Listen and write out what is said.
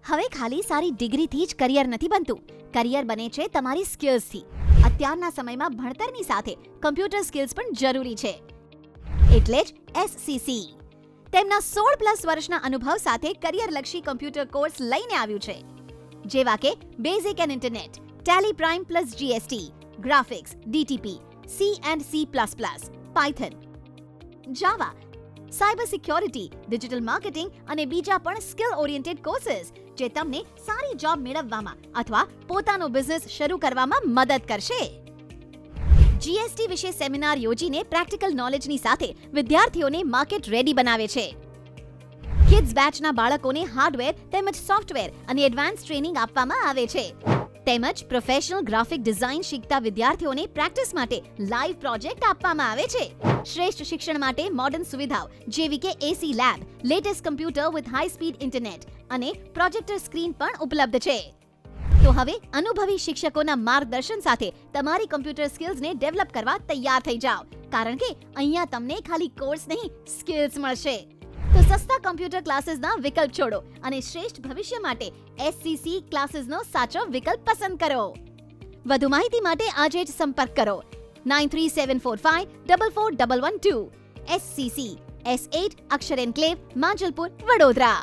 હવે ખાલી સારી ડિગ્રીથી જ કરિયર નથી બનતું. કરિયર બને છે તમારી સ્કિલ્સથી. અત્યારના સમયમાં ભણતરની સાથે કમ્પ્યુટર સ્કિલ્સ પણ જરૂરી છે. એટલે જ એસસીસી તેમના 16+ વર્ષના અનુભવ સાથે કરિયરલક્ષી કમ્પ્યુટર કોર્સ લઈને આવ્યું છે, જેવા કે basic and internet, Tally prime plus GST, graphics, DTP, C and C++, Python, Java, cyber security, digital marketing અને બીજા પણ સ્કિલ ઓરિએન્ટેડ કોર્सेस જે તમને સારી જોબ મેળવવામાં અથવા પોતાનો બિઝનેસ શરૂ કરવામાં મદદ કરશે. જીએસટી વિશે સેમિનાર યોજીને પ્રેક્ટિકલ નોલેજની સાથે વિદ્યાર્થીઓને માર્કેટ રેડી બનાવે છે. કિડ્સ બેચના બાળકોને હાર્ડવેર તેમજ સોફ્ટવેર અને એડવાન્સ ટ્રેનિંગ આપવામાં આવે છે. તેમજ પ્રોફેશનલ ગ્રાફિક ડિઝાઇન શીખતા વિદ્યાર્થીઓને પ્રેક્ટિસ માટે લાઈવ પ્રોજેક્ટ આપવામાં આવે છે. શ્રેષ્ઠ શિક્ષણ માટે મોડર્ન સુવિધાઓ જેવી કે AC lab, latest computer with high speed internet અને પ્રોજેક્ટર સ્ક્રીન પણ ઉપલબ્ધ છે. તો હવે અનુભવી શિક્ષકોના માર્ગદર્શન સાથે તમારી કમ્પ્યુટર સ્કિલ્સને ડેવલપ કરવા તૈયાર થઈ જાઓ, કારણ કે અહીંયા તમને ખાલી કોર્સ નહીં, સ્કિલ્સ મળશે. તો સસ્તા કમ્પ્યુટર ક્લાસીસના વિકલ્પ છોડો અને શ્રેષ્ઠ ભવિષ્ય માટે એસસીસી ક્લાસીસનો સાચો વિકલ્પ પસંદ કરો. વધુ માહિતી માટે આજે જ સંપર્ક કરો 9374544112. એસસીસી S8 અક્ષર એન્ક્લેવ, માંજલપુર, વડોદરા.